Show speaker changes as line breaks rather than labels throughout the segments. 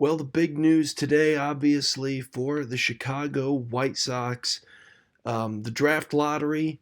Well, the big news today, obviously, for the Chicago White Sox, the draft lottery,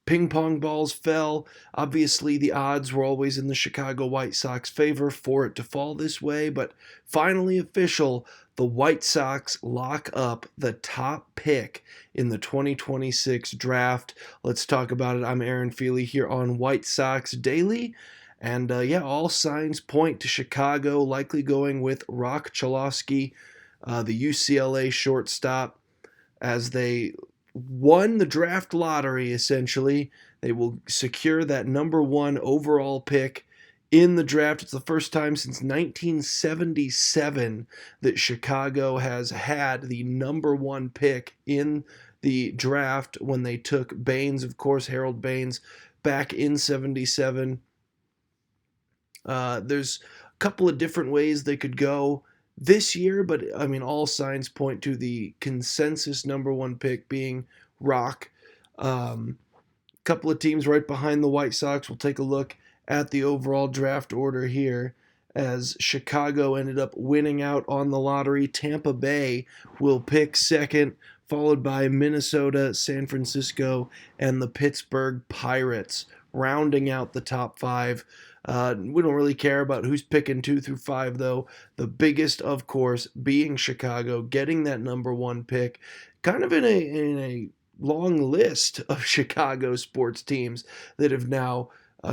ping pong balls fell. Obviously, the odds were always in the Chicago White Sox favor for it to fall this way, but finally official, the White Sox lock up the top pick in the 2026 draft. Let's talk about it. I'm Aaron Feely here on White Sox Daily. And yeah, all signs point to Chicago likely going with Rock Chalosky, the UCLA shortstop, as they won the draft lottery, essentially. They will secure that number one overall pick in the draft. It's the first time since 1977 that Chicago has had the number one pick in the draft when they took Baines, of course, Harold Baines, back in 77. There's a couple of different ways they could go this year, but I mean, all signs point to the consensus number one pick being Rock. Couple of teams right behind the White Sox. We'll take a look at the overall draft order here as Chicago ended up winning out on the lottery. Tampa Bay will pick second, followed by Minnesota, San Francisco, and the Pittsburgh Pirates, rounding out the top five. We don't really care about who's picking 2 through 5, though. The biggest, of course, being Chicago, getting that number one pick, kind of in a long list of Chicago sports teams that have now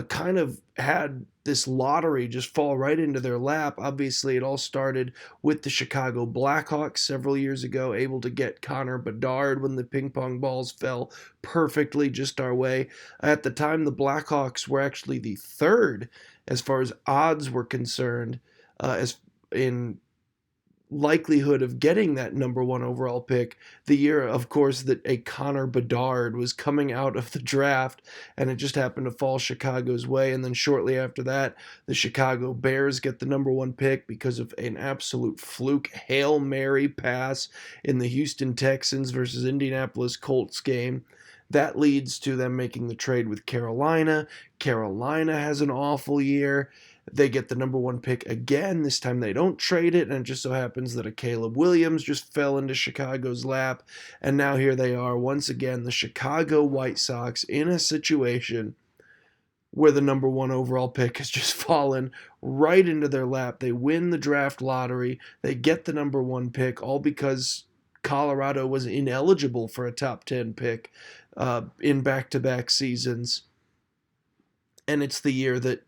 kind of had this lottery just fall right into their lap. Obviously, it all started with the Chicago Blackhawks several years ago, able to get Connor Bedard when the ping pong balls fell perfectly just our way. At the time, the Blackhawks were actually the third as far as odds were concerned, as in likelihood of getting that number one overall pick the year, of course, that a Connor Bedard was coming out of the draft, and it just happened to fall Chicago's way. And then shortly after that, the Chicago Bears get the number one pick because of an absolute fluke Hail Mary pass in the Houston Texans versus Indianapolis Colts game. That leads to them making the trade with Carolina. Carolina has an awful year. They get the number one pick again. This time they don't trade it, and it just so happens that a Caleb Williams just fell into Chicago's lap. And now here they are once again, the Chicago White Sox, in a situation where the number one overall pick has just fallen right into their lap. They win the draft lottery. They get the number one pick, all because Colorado was ineligible for a top 10 pick in back-to-back seasons. And it's the year that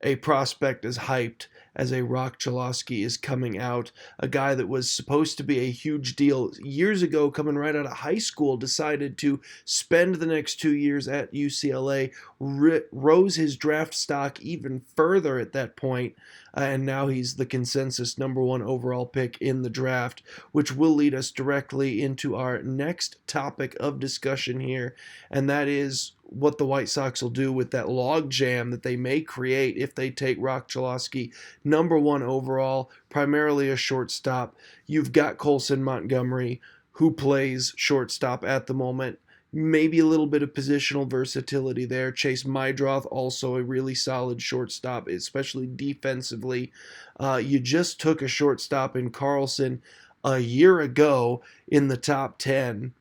a prospect as hyped as a Rock Chalosky is coming out, a guy that was supposed to be a huge deal years ago, coming right out of high school, decided to spend the next 2 years at UCLA, rose his draft stock even further at that point, and now he's the consensus number one overall pick in the draft, which will lead us directly into our next topic of discussion here, and that is what the White Sox will do with that logjam that they may create if they take Rock Chalosky number one overall, primarily a shortstop. You've got Colson Montgomery, who plays shortstop at the moment. Maybe a little bit of positional versatility there. Chase Mydroth, also a really solid shortstop, especially defensively. You just took a shortstop in Carlson a year ago in the top 10.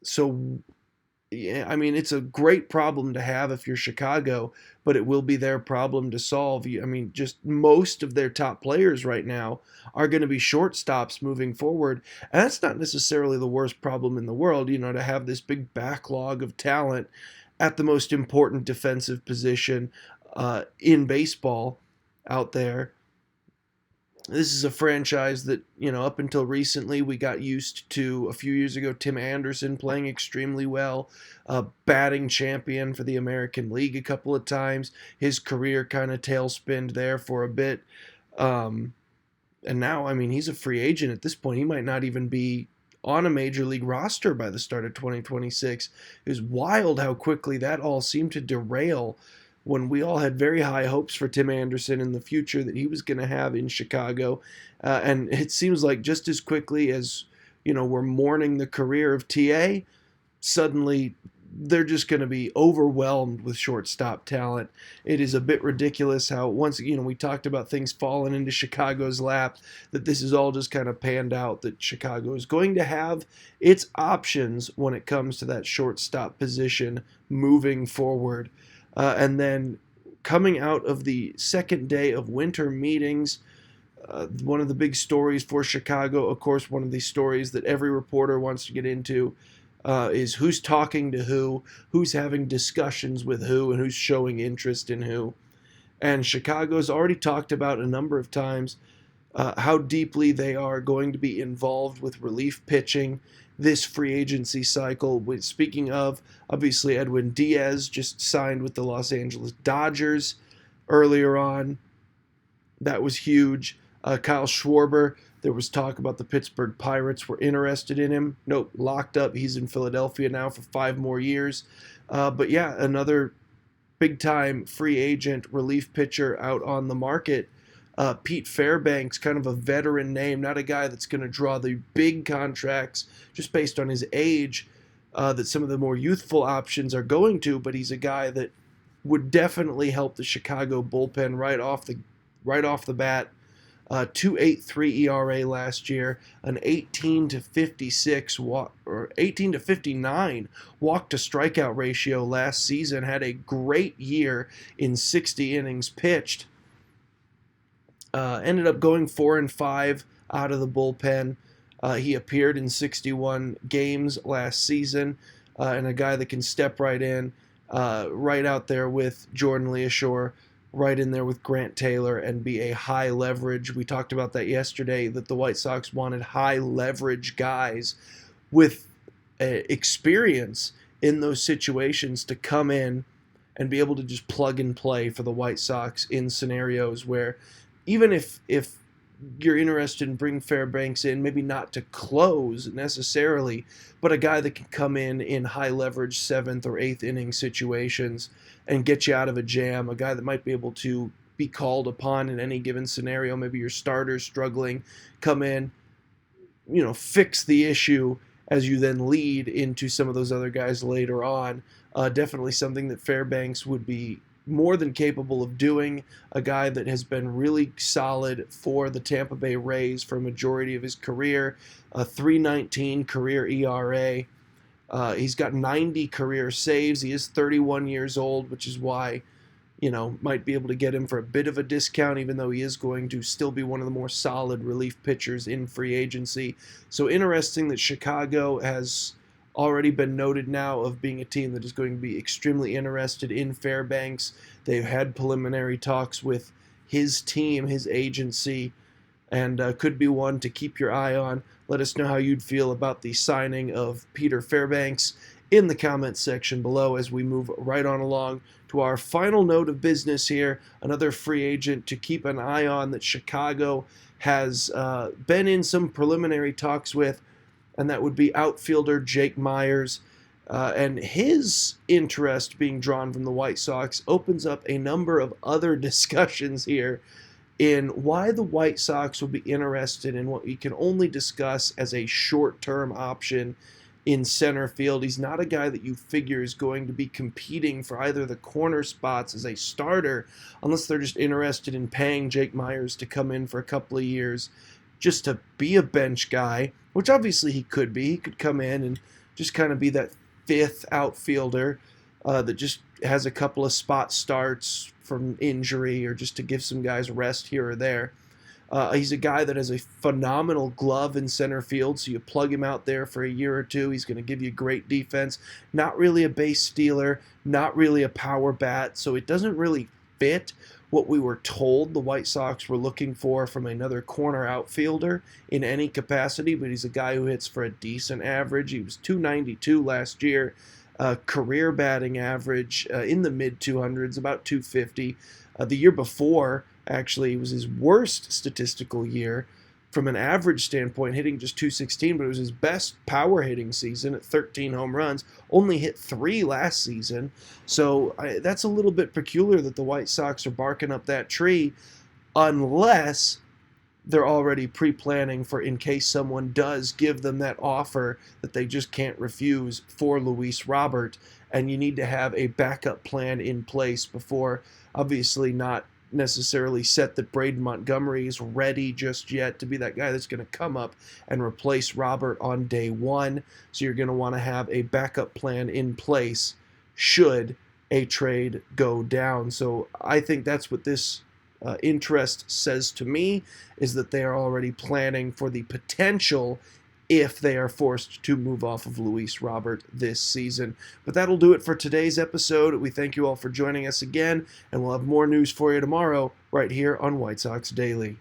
So yeah, I mean, it's a great problem to have if you're Chicago, but it will be their problem to solve. I mean, just most of their top players right now are going to be shortstops moving forward. And that's not necessarily the worst problem in the world, to have this big backlog of talent at the most important defensive position in baseball out there. This is a franchise that, up until recently, we got used to a few years ago, Tim Anderson playing extremely well, batting champion for the American League a couple of times. His career kind of tailspinned there for a bit. And now, I mean, he's a free agent at this point. He might not even be on a major league roster by the start of 2026. It was wild how quickly that all seemed to derail when we all had very high hopes for Tim Anderson in the future that he was going to have in Chicago. And it seems like just as quickly as, we're mourning the career of TA, suddenly they're just going to be overwhelmed with shortstop talent. It is a bit ridiculous how once we talked about things falling into Chicago's lap, that this is all just kind of panned out, that Chicago is going to have its options when it comes to that shortstop position moving forward. And then coming out of the second day of winter meetings, one of the big stories for Chicago, of course, one of the stories that every reporter wants to get into, is who's talking to who's having discussions with who, and who's showing interest in who. And Chicago's already talked about a number of times how deeply they are going to be involved with relief pitching this free agency cycle. Speaking of, obviously, Edwin Diaz just signed with the Los Angeles Dodgers earlier on. That was huge. Kyle Schwarber, there was talk about the Pittsburgh Pirates were interested in him. Nope, locked up. He's in Philadelphia now for 5 more years. But yeah, another big-time free agent relief pitcher out on the market. Pete Fairbanks, kind of a veteran name, not a guy that's going to draw the big contracts just based on his age that some of the more youthful options are going to, but he's a guy that would definitely help the Chicago bullpen right off the bat. 2.83 ERA last year, an 18 to 56 or 18 to 59 walk to strikeout ratio last season. Had a great year in 60 innings pitched. Ended up going 4-5 out of the bullpen. He appeared in 61 games last season, and a guy that can step right in, right out there with Jordan Leashore, right in there with Grant Taylor, and be a high leverage. We talked about that yesterday, that the White Sox wanted high leverage guys with experience in those situations to come in and be able to just plug and play for the White Sox in scenarios where even if you're interested in bringing Fairbanks in, maybe not to close necessarily, but a guy that can come in high leverage 7th or 8th inning situations and get you out of a jam, a guy that might be able to be called upon in any given scenario. Maybe your starter's struggling, come in, fix the issue as you then lead into some of those other guys later on. Definitely something that Fairbanks would be more than capable of doing, a guy that has been really solid for the Tampa Bay Rays for a majority of his career, a 3.19 career ERA. He's got 90 career saves. He is 31 years old, which is why, might be able to get him for a bit of a discount, even though he is going to still be one of the more solid relief pitchers in free agency. So interesting that Chicago has already been noted now of being a team that is going to be extremely interested in Fairbanks. They've had preliminary talks with his team, his agency, and could be one to keep your eye on. Let us know how you'd feel about the signing of Peter Fairbanks in the comments section below as we move right on along to our final note of business here. Another free agent to keep an eye on that Chicago has been in some preliminary talks with, and that would be outfielder Jake Meyers. And his interest being drawn from the White Sox opens up a number of other discussions here in why the White Sox will be interested in what we can only discuss as a short-term option in center field. He's not a guy that you figure is going to be competing for either the corner spots as a starter, unless they're just interested in paying Jake Meyers to come in for a couple of years just to be a bench guy, which obviously he could be. He could come in and just kind of be that 5th outfielder that just has a couple of spot starts from injury or just to give some guys rest here or there. He's a guy that has a phenomenal glove in center field, so you plug him out there for a year or two, he's going to give you great defense. Not really a base stealer, not really a power bat, so it doesn't really fit what we were told the White Sox were looking for from another corner outfielder in any capacity, but he's a guy who hits for a decent average. He was .292 last year, career batting average in the mid-200s, about .250. The year before, actually, was his worst statistical year from an average standpoint, hitting just .216, but it was his best power hitting season at 13 home runs, only hit 3 last season. So that's a little bit peculiar that the White Sox are barking up that tree, unless they're already pre-planning for in case someone does give them that offer that they just can't refuse for Luis Robert, and you need to have a backup plan in place before, obviously not necessarily set that Braden Montgomery is ready just yet to be that guy that's going to come up and replace Robert on day one. So you're going to want to have a backup plan in place should a trade go down. So I think that's what this interest says to me, is that they are already planning for the potential if they are forced to move off of Luis Robert this season. But that'll do it for today's episode. We thank you all for joining us again, and we'll have more news for you tomorrow right here on White Sox Daily.